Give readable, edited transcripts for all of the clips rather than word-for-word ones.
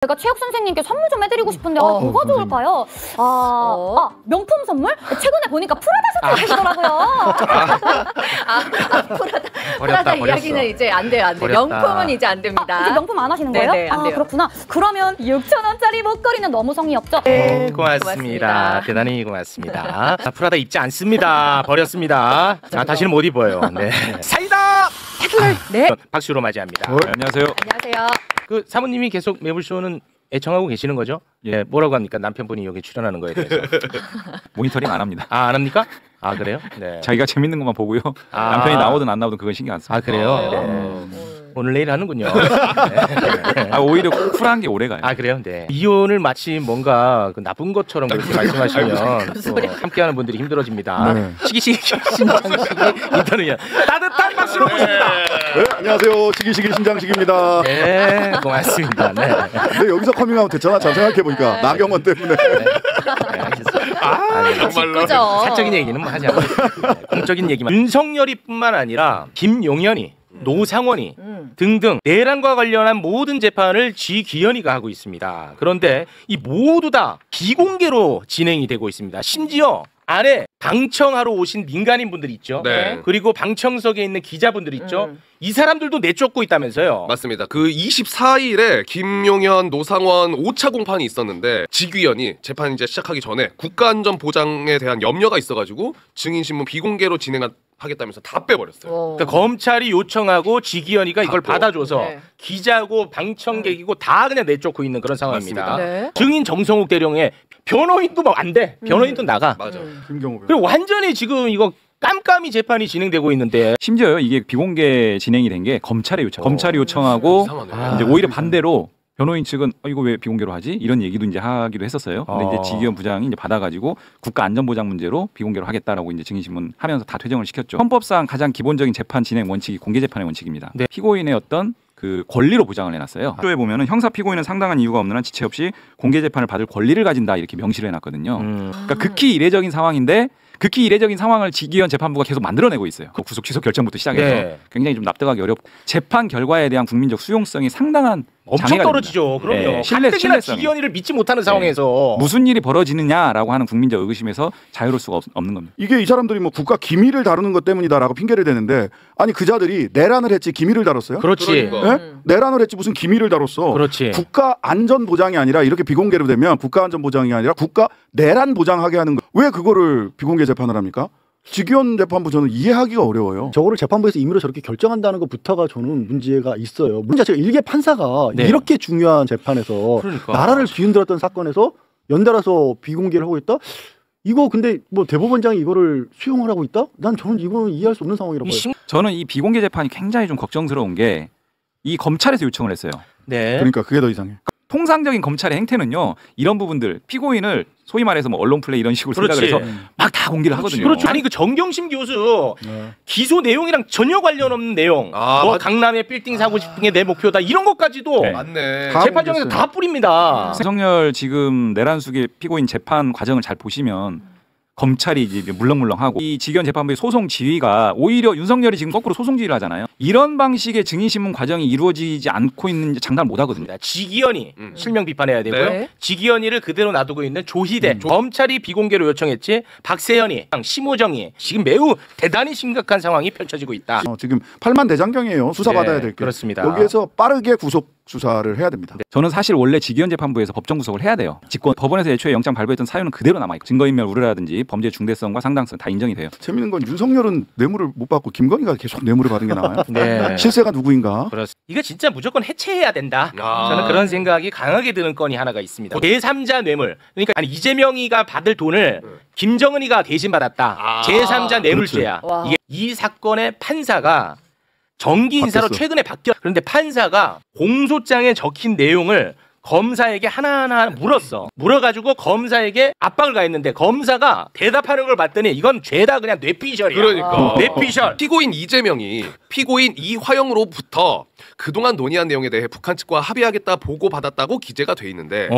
제가 최욱 선생님께 선물 좀 해드리고 싶은데 뭐가 좋을까요? 명품 선물? 최근에 보니까 프라다 셔츠 입으시더라고요. 프라다 이야기는 이제 안 돼요. 명품은 이제 안 됩니다. 이제 명품 안 하시는 거예요? 네네, 안 돼요. 그렇구나. 그러면 6,000원짜리 목걸이는 너무 성의 없죠? 고맙습니다. 대단히 고맙습니다. 프라다 입지 않습니다. 버렸습니다. 다시는 못 입어요. 네. 사이다! 네. 박수로 맞이합니다. 안녕하세요. 안녕하세요. 그 사모님이 계속 매불쇼는 애청하고 계시는 거죠? 예. 뭐라고 합니까? 남편분이 여기 출연하는 거에 대해서. 모니터링 안 합니다. 안 합니까? 그래요? 네. 자기가 재밌는 것만 보고요. 남편이 나오든 안 나오든 그건 신경 안 씁니다. 그래요? 네. 오늘 내일 하는군요. 네. 오히려 쿨한 게 오래가요. 그래요? 네. 이혼을 마치 뭔가 그 나쁜 것처럼 그렇게 말씀하시면 또 함께하는 분들이 힘들어집니다. 네. 시기시기 신장식이 인터뷰야. 따뜻한 박수로 모십니다. 네, 안녕하세요. 시기시기 신장식입니다. 네, 고맙습니다. 네. 근데 여기서 커밍아웃 됐잖아. 잘 생각해보니까 나경원 때문에. 정말로 사적인 얘기는 뭐 하지 않고 공적인 얘기만. 윤석열이뿐만 아니라 김용현이, 노상원이 등등 내란과 관련한 모든 재판을 지기현이가 하고 있습니다. 그런데 이 모두 다 비공개로 진행이 되고 있습니다. 심지어 안에 방청하러 오신 민간인 분들 있죠. 네. 그리고 방청석에 있는 기자분들 있죠. 이 사람들도 내쫓고 있다면서요. 맞습니다. 그 24일에 김용현, 노상원 5차 공판이 있었는데 지귀현이 재판 이제 시작하기 전에 국가안전보장에 대한 염려가 있어가지고 증인신문 비공개로 하겠다면서 다 빼버렸어요. 그러니까 검찰이 요청하고 지기현이가 이걸 받아줘서 기자고 방청객이고 다 그냥 내쫓고 있는 그런 상황입니다. 네. 증인 정성욱 대령의 변호인도 막 안 돼. 변호인도 나가. 맞아. 김경호. 그리고 완전히 지금 이거 깜깜이 재판이 진행되고 있는데 심지어요 이게 비공개 진행이 된 게 검찰의 요청. 검찰이 요청하고 이제 오히려 반대로 변호인 측은 이거 왜 비공개로 하지? 이런 얘기도 이제 하기도 했었어요. 근데 이제 지기현 부장이 이제 받아가지고 국가안전보장 문제로 비공개로 하겠다라고 이제 증인신문 하면서 다 퇴정을 시켰죠. 헌법상 가장 기본적인 재판 진행 원칙이 공개 재판의 원칙입니다. 네. 피고인의 어떤 그 권리로 보장을 해놨어요. 조에 보면은 형사 피고인은 상당한 이유가 없는 한 지체 없이 공개 재판을 받을 권리를 가진다 이렇게 명시를 해놨거든요. 그러니까 극히 이례적인 상황인데. 극히 이례적인 상황을 지기현 재판부가 계속 만들어내고 있어요. 그 구속 취소 결정부터 시작해서 굉장히 좀 납득하기 어렵고 재판 결과에 대한 국민적 수용성이 상당한 엄청 떨어지죠. 그럼요. 가뜩이나 지기현이를 믿지 못하는 상황에서 무슨 일이 벌어지느냐라고 하는 국민적 의구심에서 자유로울 수가 없는 겁니다. 이게 이 사람들이 뭐 국가 기밀을 다루는 것 때문이다라고 핑계를 대는데 아니 그자들이 내란을 했지 기밀을 다뤘어요? 그렇지. 네? 내란을 했지 무슨 기밀을 다뤘어? 그렇지. 국가 안전 보장이 아니라 이렇게 비공개로 되면 국가 안전 보장이 아니라 국가 내란 보장하게 하는 거. 왜 그거를 비공개 재판을 합니까? 지기현 재판부 저는 이해하기가 어려워요. 저거를 재판부에서 임의로 저렇게 결정한다는 것부터가 저는 문제가 있어요. 문제 자체가 일개 판사가 이렇게 중요한 재판에서 나라를 뒤흔들었던 사건에서 연달아서 비공개를 하고 있다? 이거 근데 뭐 대법원장이 이거를 수용을 하고 있다? 저는 이거는 이해할 수 없는 상황이라고 봐요. 저는 이 비공개 재판이 굉장히 좀 걱정스러운 게 이 검찰에서 요청을 했어요. 네. 그러니까 그게 더 이상해. 통상적인 검찰의 행태는요. 이런 부분들 피고인을 소위 말해서 뭐 언론 플레이 이런 식으로 생각해서 막 다 공개를 하거든요. 그렇죠. 아니 그 정경심 교수 기소 내용이랑 전혀 관련 없는 내용. 뭐 강남의 빌딩 사고 싶은 게 내 목표다. 이런 것까지도 맞네. 재판정에서 다 뿌립니다. 윤석열 지금 내란 수계 피고인 재판 과정을 잘 보시면 검찰이 이제 물렁물렁하고 이 지기현 재판부의 소송 지휘가 오히려 윤석열이 지금 거꾸로 소송 지휘를 하잖아요. 이런 방식의 증인신문 과정이 이루어지지 않고 있는 장담을 못 하거든요. 지기현이 실명 비판해야 되고요. 지기현이를 그대로 놔두고 있는 조희대 검찰이 비공개로 요청했지 박세현이 심호정이 지금 매우 대단히 심각한 상황이 펼쳐지고 있다. 지금 8만 대장경이에요. 수사받아야 될 게. 그렇습니다. 여기에서 빠르게 구속 수사를 해야 됩니다. 저는 사실 원래 지기현 재판부에서 법정 구속을 해야 돼요. 법원에서 애초에 영장 발부했던 사유는 그대로 남아있고 증거인멸 우려라든지 범죄 중대성과 상당성 다 인정이 돼요. 재밌는 건 윤석열은 뇌물을 못 받고 김건희가 계속 뇌물을 받은 게 나와요. 실세가 누구인가? 그렇습니다. 이거 진짜 무조건 해체해야 된다. 저는 그런 생각이 강하게 드는 건이 하나가 있습니다. 제3자 뇌물. 그러니까 이재명이가 받을 돈을 김정은이가 대신 받았다. 제3자 뇌물죄야. 이게 이 사건의 판사가 정기 인사로 최근에 바뀌었. 그런데 판사가 공소장에 적힌 내용을 검사에게 하나하나 물었어. 물어가지고 검사에게 압박을 가했는데 검사가 대답하는 걸 봤더니 이건 죄다 그냥 뇌피셜이야. 그러니까 뇌피셜. 피고인 이재명이 피고인 이화영으로부터 그동안 논의한 내용에 대해 북한 측과 합의하겠다 보고받았다고 기재가 돼 있는데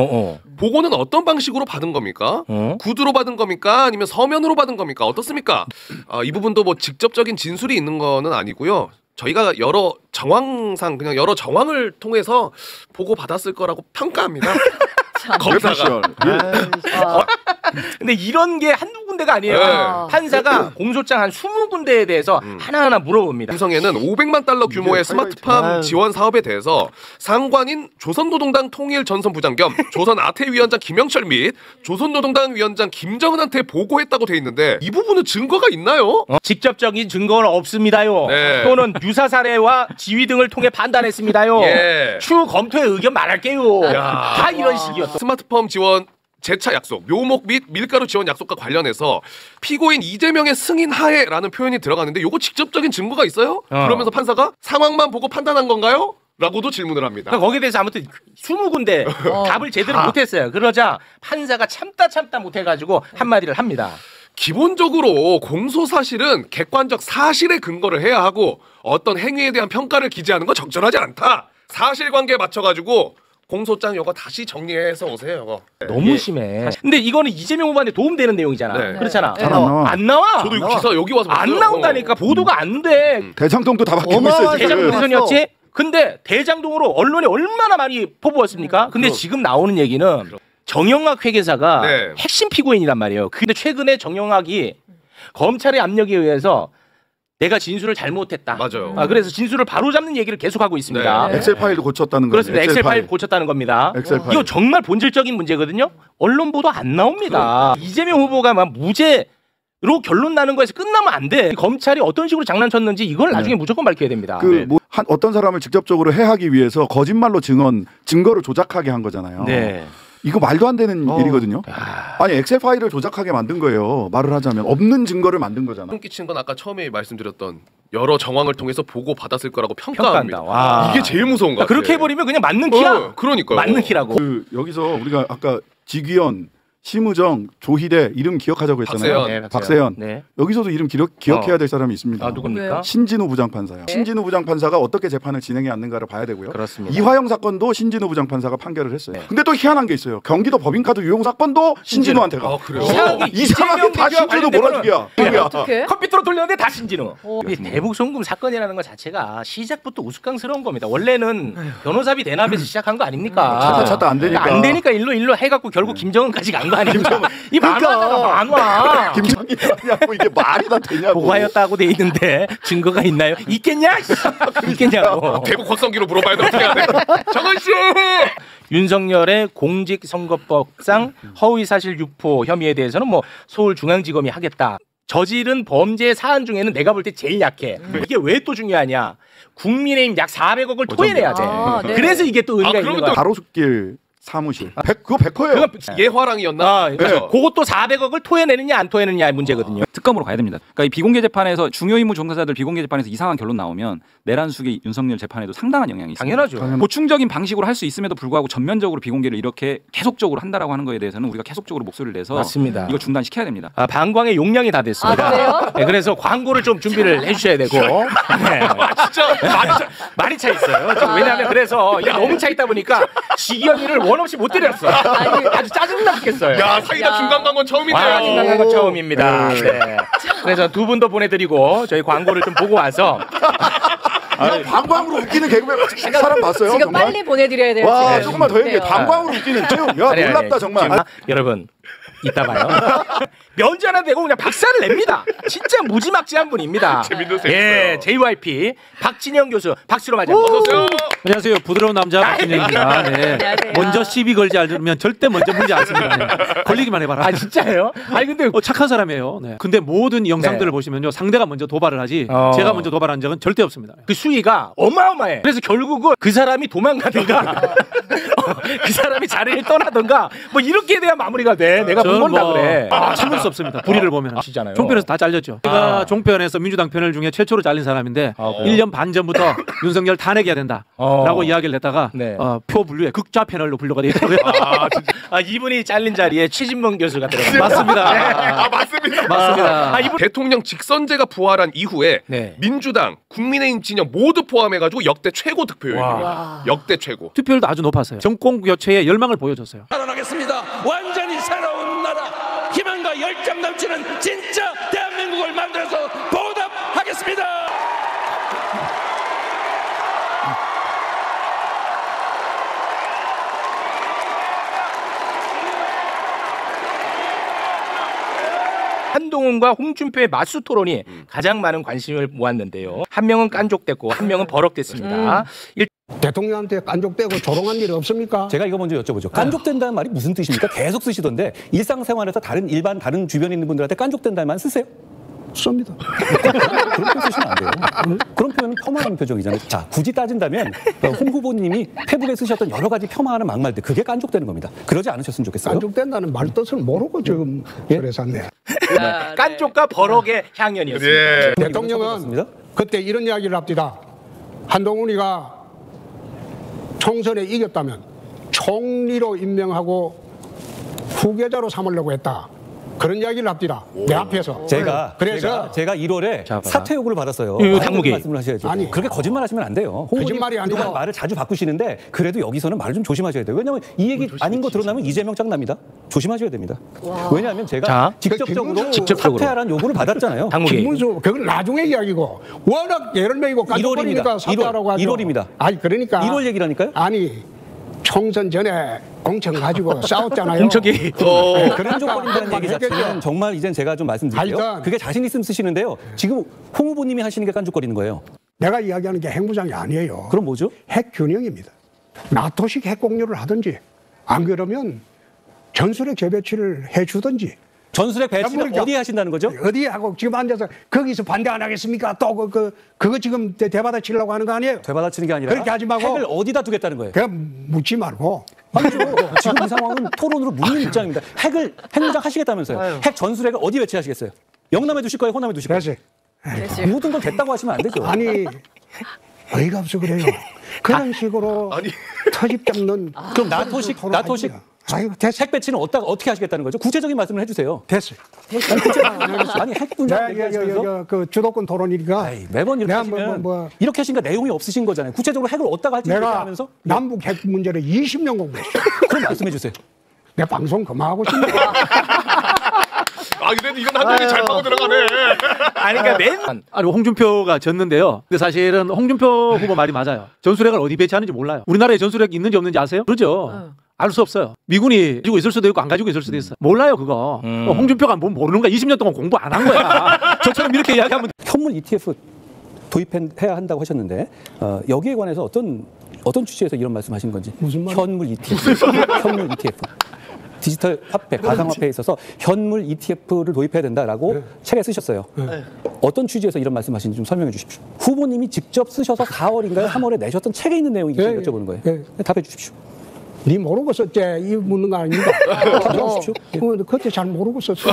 보고는 어떤 방식으로 받은 겁니까? 구두로 받은 겁니까? 아니면 서면으로 받은 겁니까? 어떻습니까? 이 부분도 뭐 직접적인 진술이 있는 거는 아니고요. 저희가 여러 정황상 그냥 여러 정황을 통해서 보고 받았을 거라고 평가합니다. 검사가. 근데 이런 게 한두 군데가 아니에요. 네. 판사가 공소장 한 20군데에 대해서 하나하나 물어봅니다. 삼성에는 500만 달러 규모의 스마트팜 지원 사업에 대해서 상관인 조선노동당 통일전선부장 겸 조선아태위원장 김영철 및 조선노동당 위원장 김정은한테 보고했다고 돼 있는데 이 부분은 증거가 있나요? 직접적인 증거는 없습니다요. 네. 또는 유사 사례와 지위 등을 통해 판단했습니다요. 예. 추후 검토의 의견 말할게요. 다 이런 식이었어. 스마트팜 지원 재차 약속, 묘목 및 밀가루 지원 약속과 관련해서 피고인 이재명의 승인 하에라는 표현이 들어가는데 이거 직접적인 증거가 있어요? 그러면서 판사가 상황만 보고 판단한 건가요? 라고도 질문을 합니다. 그러니까 거기에 대해서 아무튼 20군데 답을 제대로 못했어요. 그러자 판사가 참다 못해가지고 한마디를 합니다. 기본적으로 공소 사실은 객관적 사실에 근거를 해야 하고 어떤 행위에 대한 평가를 기재하는 건 적절하지 않다. 사실관계에 맞춰가지고 공소장 요거 다시 정리해서 오세요. 요거. 너무 심해. 근데 이거는 이재명 후보한테 도움되는 내용이잖아. 네. 그렇잖아. 안 나와. 안 나와. 저도 이 기사 여기 와서 안 봤어요. 나온다니까. 보도가 안 돼. 대장동도 다 바뀌고 있어요. 어마어마하게 지금. 대장동 선이었지? 근데 대장동으로 언론에 얼마나 많이 퍼부었습니까? 근데 지금 나오는 얘기는 정영학 회계사가 네. 핵심 피고인이란 말이에요. 근데 최근에 정영학이 검찰의 압력에 의해서 내가 진술을 잘못했다. 맞아요. 그래서 진술을 바로잡는 얘기를 계속하고 있습니다. 네. 엑셀 파일도 고쳤다는 거예요. 그렇습니다. 엑셀 파일 고쳤다는 겁니다. 엑셀 파일. 이거 정말 본질적인 문제거든요. 언론 보도 안 나옵니다. 이재명 후보가 막 무죄로 결론 나는 거에서 끝나면 안 돼. 검찰이 어떤 식으로 장난쳤는지 이걸 나중에 무조건 밝혀야 됩니다. 그 뭐 한 어떤 사람을 직접적으로 해하기 위해서 거짓말로 증거를 조작하게 한 거잖아요. 네. 이거 말도 안 되는 일이거든요. 아니 엑셀 파일을 조작하게 만든 거예요. 말을 하자면 없는 증거를 만든 거잖아. 소름 끼치는 건 아까 처음에 말씀드렸던 여러 정황을 통해서 보고 받았을 거라고 평가합니다. 평가한다. 와. 이게 제일 무서운 거 같아요. 그렇게 해버리면 그냥 맞는 키야. 그러니까요. 맞는 키라고. 그 여기서 우리가 아까 지귀현, 심우정, 조희대 이름 기억하자고 했잖아요. 박세현. 네, 박세현. 네. 여기서도 이름 기억해야 될 사람이 있습니다. 누굽니까? 신진우 부장판사요. 신진우 부장판사가 어떻게 재판을 진행해 왔는가를 봐야 되고요. 그렇습니다. 이화영 사건도 신진우 부장판사가 판결을 했어요. 근데 또 희한한 게 있어요. 경기도 법인카드 유용 사건도 신진우한테 가. 그래요? 이상하게 다 신진우 몰아주기야. 누구야? 어떻게? 컴퓨터로 돌렸는데 다 신진우. 이 대북 송금 사건이라는 것 자체가 시작부터 우스꽝스러운 겁니다. 원래는 변호사비 대납에서 시작한 거 아닙니까? 찾다 안 되니까. 안 되니까 일로 해갖고 결국 김정은까지 간 거 아닙니까? 이 만화잖아 만화. 김정희냐고 이게 말이 다 되냐고. 보고하였다고 돼 있는데 증거가 있나요? 있겠냐? 있겠냐고. 대북 확성기로 물어봐야 돼. 어떻게 해야 돼? 정은 씨. 윤석열의 공직선거법상 허위사실 유포 혐의에 대해서는 뭐 서울중앙지검이 하겠다. 저지른 범죄 사안 중에는 내가 볼 때 제일 약해. 이게 왜 또 중요하냐? 국민의힘 약 400억을 토해내야 돼. 네. 그래서 이게 또 의미가 있는 거야. 가로수길 사무실. 그거 100%예요. 예화랑이었나? 그렇죠. 그것도 400억을 토해내느냐 안 토해내느냐의 문제거든요. 특검으로 가야 됩니다. 그러니까 이 비공개 재판에서 중요 임무 종사자들 비공개 재판에서 이상한 결론 나오면 내란 숙의 윤석열 재판에도 상당한 영향이 있습니다. 당연하죠. 보충적인 방식으로 할 수 있음에도 불구하고 전면적으로 비공개를 이렇게 계속적으로 한다라고 하는 거에 대해서는 우리가 계속적으로 목소리를 내서 맞습니다. 이거 중단시켜야 됩니다. 방광의 용량이 다 됐습니다. 그래요? 네, 그래서 광고를 좀 준비를 해주셔야 되고. 네. 진짜 많이 차 있어요. 왜냐하면 그래서 이게 너무 차 있다 보니까 지기현이를 원 없이 못 때렸어. 아주 짜증나 죽겠어요. 야 사이다 중간 간 건 처음이네요. 중간 건 처음입니다. 네. 그래서 두 분 더 보내드리고 저희 광고를 좀 보고 와서. 방광으로 웃기는 개그맨 사람 봤어요? 지금 정말? 빨리 보내드려야 돼요. 와 지금. 조금만 더 얘기해. 네. 방광으로 웃기는 태용. 야 아니, 놀랍다 정말. 지금 여러분 이따 봐요. 면제 하나 되고 그냥 박사를 냅니다. 진짜 무지막지한 분입니다. 재밌는 셈 예, 있어요. JYP 박진영 교수 박수로 맞아. 어서오세요. 안녕하세요. 부드러운 남자 박진영입니다. 네. 안녕하세요. 먼저 시비 걸지 않으면 절대 먼저 물지 않습니다. 네. 걸리기만 해봐라. 아 진짜예요? 아니 근데 착한 사람이에요. 네. 근데 모든 영상들을 보시면요, 상대가 먼저 도발을 하지 제가 먼저 도발한 적은 절대 없습니다. 그 수위가 어마어마해. 그래서 결국은 그 사람이 도망가든가 그 사람이 자리를 떠나든가 뭐 이렇게 돼야 마무리가 돼. 내가 못 본다 그래. 참을 수 없습니다. 불의를 보면. 아시잖아요. 종편에서 다 잘렸죠. 제가 종편에서 민주당 편을 중에 최초로 잘린 사람인데 1년 반 전부터 윤석열 탄핵해야 된다라고 이야기를 했다가 네. 표 분류에 극좌 패널로 분류가 되더라고요. 이분이 잘린 자리에 최진봉 교수가 들어갑니다. 맞습니다. 맞습니다. 맞습니다. 이분 대통령 직선제가 부활한 이후에 네. 민주당, 국민의힘 진영 모두 포함해가지고 역대 최고 득표율입니다. 역대 최고. 투표율도 아주 높았어요. 정권 교체에 열망을 보여줬어요. 살아나겠습니다. 완전히 새로운 나라, 희망과 열정 넘치는 진짜 대한민국을 만들어서 보답하겠습니다. 한동훈과 홍준표의 맞수 토론이 가장 많은 관심을 모았는데요. 한 명은 깐족됐고 한 명은 버럭됐습니다. 대통령한테 깐족되고 조롱한 일이 없습니까? 제가 이거 먼저 여쭤보죠. 깐족된다는 말이 무슨 뜻입니까? 계속 쓰시던데 일상생활에서 다른 주변에 있는 분들한테 깐족된다는 말 쓰세요? 씁니다. 그런 표현 쓰시면 안 돼요. 그런 표현은 폄하하는 표정이잖아요. 자, 굳이 따진다면 홍 후보님이 페북에 쓰셨던 여러 가지 폄하하는 막말들 그게 깐족되는 겁니다. 그러지 않으셨으면 좋겠어요. 깐족된다는 말 뜻을 모르고 지금 그래서 네. 깐족과 버럭의 향연이었습니다. 대통령은 그때 이런 이야기를 합니다. 한동훈이가 총선에 이겼다면 총리로 임명하고 후계자로 삼으려고 했다. 그런 이야기를 합니다. 내 앞에서. 제가 1월에 사퇴 요구를 받았어요. 당무기 말씀을 하셔야죠. 아니, 그렇게 거짓말하시면 안 돼요. 거짓말이 아니라 말을 자주 바꾸시는데 그래도 여기서는 말을 좀 조심하셔야 돼요. 왜냐하면 이 얘기 아닌 거 드러나면 이재명 짱납니다. 조심하셔야 됩니다. 왜냐하면 제가 직접적으로 사퇴하라는 요구를 받았잖아요. 김문수 그건 나중에 이야기고 워낙 예를 명이고 깐족거리니까 사퇴하라고 하죠. 1월입니다. 아니 그러니까 1월 얘기라니까요? 아니 총선 전에 공천 가지고 싸웠잖아요. 공천이 그런 조건이라는 얘기 자체는 정말 이젠 제가 좀 말씀드릴게요. 그게 자신 있으면 쓰시는데요. 지금 홍 후보님이 하시는 게 깐족거리는 거예요. 내가 이야기하는 게 핵무장이 아니에요. 그럼 뭐죠? 핵균형입니다. 나토식 핵공유를 하든지 안 그러면 전술핵 재배치를 해주든지. 전술핵 배치를 어디에 하신다는 거죠? 어디에 하고 지금 앉아서 거기서 반대 안 하겠습니까? 또 그거 지금 대받아치려고 하는 거 아니에요? 대받아치는 게 아니라 그렇게 하지 말고 핵을 어디다 두겠다는 거예요? 그냥 묻지 말고. 아니죠. 지금 이 상황은 토론으로 묻는 입장입니다. 핵무장 하시겠다면서요. 핵 전술핵을 어디 배치하시겠어요? 영남에 두실 거예요? 호남에 두실 거예요? 모든 걸 됐다고 하시면 안 되죠. 아니 어이가 없어 그래요. 그런 식으로 터집 잡는. 그럼 나토식 핵 배치는 어떻게 하시겠다는 거죠? 구체적인 말씀을 해주세요. 됐어요. 아니 핵분장 그 주도권 토론이니까 매번 이렇게 하시면 이렇게 하시니까 내용이 없으신 거잖아요. 구체적으로 핵을 어디다가 할지 얘기하면서 남북 핵 문제를 20년 공부했어요. 그럼 말씀해 주세요. 내 방송 그만하고 싶네. 그래도 이건 한동훈이 잘 파고 들어가네. 아니 그러니까 홍준표가 졌는데요. 근데 사실은 홍준표 후보 말이 맞아요. 전술핵을 어디 배치하는지 몰라요. 우리나라에 전술핵 있는지 없는지 아세요? 그렇죠. 알 수 없어요. 미군이 가지고 있을 수도 있고 안 가지고 있을 수도 있어요. 몰라요 그거. 홍준표가 뭐 모르는 거야. 20년 동안 공부 안 한 거야. 저처럼 이렇게 이야기하면 현물 ETF 도입해야 한다고 하셨는데 여기에 관해서 어떤 취지에서 이런 말씀하신 건지. 무슨 말? 현물 ETF. 현물 ETF. 디지털 화폐, 가상화폐에 있어서 현물 ETF를 도입해야 된다라고 책에 쓰셨어요. 어떤 취지에서 이런 말씀하시는지 좀 설명해 주십시오. 후보님이 직접 쓰셔서 4월인가요? 3월에 내셨던 책에 있는 내용인지 여쭤보는 거예요. 답해 주십시오. 네 모르고 썼지 이 묻는 거 아닙니까? 그때 잘 모르고 썼어.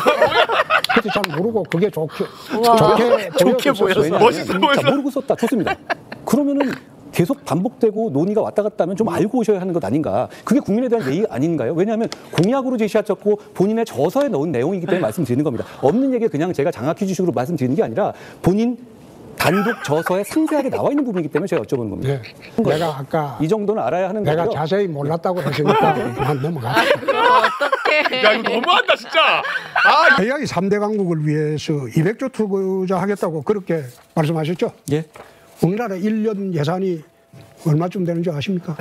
그때 잘 모르고 그게 좋게 보여서 멋있어 보여서 모르고 썼다. 좋습니다. 그러면은 계속 반복되고 논의가 왔다 갔다 하면 좀 알고 오셔야 하는 것 아닌가. 그게 국민에 대한 예의 아닌가요? 왜냐하면 공약으로 제시하셨고 본인의 저서에 넣은 내용이기 때문에 말씀드리는 겁니다. 없는 얘기 그냥 제가 장학 퀴즈식으로 말씀드리는 게 아니라 본인 단독 저서에 상세하게 나와 있는 부분이기 때문에 제가 여쭤보는 겁니다. 네. 내가 아까 이 정도는 알아야 하는 거고요. 내가 자세히 몰랐다고 하시니까 난 넘어가. 어떡해. 야 이거 너무한다 진짜. 대야의 3대 강국을 위해서 200조 투자 하겠다고 그렇게 말씀하셨죠? 예. 우리나라 1년 예산이 얼마쯤 되는지 아십니까?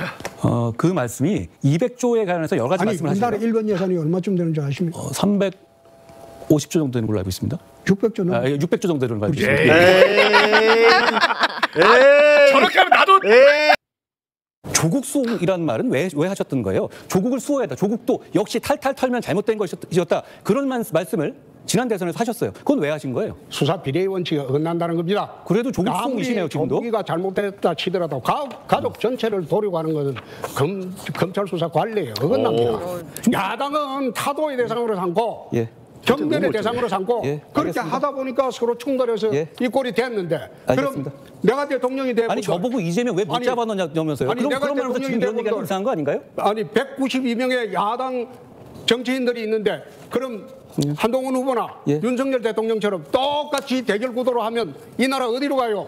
그 말씀이 200조에 관해서 여러 가지 말씀을 하시죠. 우리나라 1년 예산이 얼마쯤 되는지 아십니까? 350조 정도 되는 걸로 알고 있습니다. 600조 넘. 600조 정도 되는 걸로 알고 있습니다. 저렇게 하면 나도. 조국 수호이라는 말은 왜 하셨던 거예요? 조국을 수호해야 한다. 조국도 역시 탈탈 털면 잘못된 것이었다. 그런 말씀을 지난 대선에서 하셨어요. 그건 왜 하신 거예요? 수사 비례 원칙이 어긋난다는 겁니다. 그래도 조국 수호이시네요, 지금도. 조국이가 잘못됐다 치더라도 가족 전체를 도려가는 것은 검찰 수사 관리에 어긋납니다. 야당은 타도의 대상으로 삼고 경멸의 대상으로 삼고 그렇게 하다 보니까 서로 충돌해서 이 꼴이 됐는데 알겠습니다. 그럼 내가 대통령이 되고 아니 저보고 이재명 왜 못 잡아넣냐면서요. 아니, 그럼 그러면서 지금 이런 얘기가 이상한 거 아닌가요? 아니 192명의 야당 정치인들이 있는데 그럼 한동훈 후보나 윤석열 대통령처럼 똑같이 대결 구도로 하면 이 나라 어디로 가요?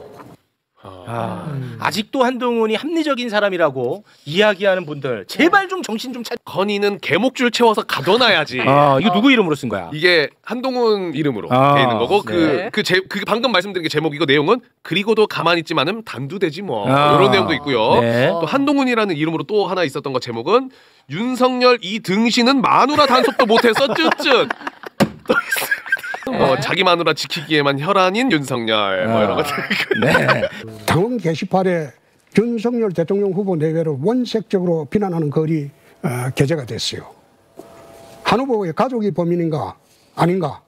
아직도 한동훈이 합리적인 사람이라고 이야기하는 분들 제발 좀 정신 좀 차려. 건의는 개목줄 채워서 가둬놔야지. 이거 누구 이름으로 쓴 거야? 이게 한동훈 이름으로 돼 있는 거고 그 방금 말씀드린 게 제목 이거 내용은 그리고도 가만히 있지만은 단두대지 뭐 이런 내용도 있고요. 또 한동훈이라는 이름으로 또 하나 있었던 거 제목은 윤석열 이 등신은 마누라 단속도 못해서 쯧쯧. 자기 마누라 지키기에만 혈안인 윤석열 뭐 이런 것들. 네. 당원 게시판에 윤석열 대통령 후보 내외를 원색적으로 비난하는 글이 게재가 됐어요. 한 후보의 가족이 범인인가 아닌가?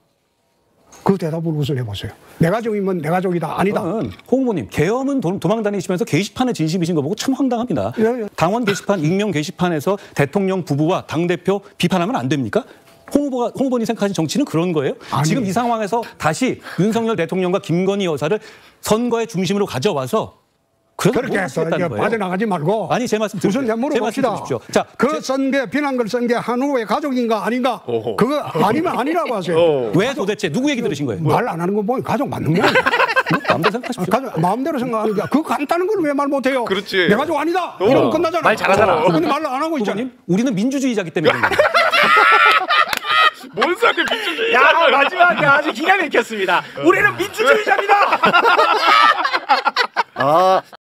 그 대답을 우선 해보세요. 내 가족이면 내 가족이다 아니다. 홍 후보님 계엄은 도망 다니시면서 게시판에 진심이신 거 보고 참 황당합니다. 예. 당원 게시판, 익명 게시판에서 대통령 부부와 당대표 비판하면 안 됩니까? 홍 후보님 생각하신 정치는 그런 거예요? 아니. 지금 이 상황에서 다시 윤석열 대통령과 김건희 여사를 선거의 중심으로 가져와서 그렇게 해서 이제 빠져나가지 말고 아니 제 말씀 우선 제 물어봅시다. 자, 그 선게 비난글 쓴 게 한 후보의 가족인가 아닌가? 그거 아니면 아니라고 하세요. 왜 도대체 누구 얘기 들으신 거예요? 말 안 하는 거 보니 가족 맞는 거예요. 마음대로 생각하십시오. 마음대로 생각하는 게 그 간단한 걸 왜 말 못해요? 그렇지. 내 가족 아니다. 이러면 끝나잖아. 말 잘하잖아. 근데 말을 안 하고 있잖아. 후보님, 우리는 민주주의자기 때문에 그런 거예요. 뭔 소리 민주주의? 야 마지막에 아주 기가 막혔습니다. 우리는 민주주의자입니다.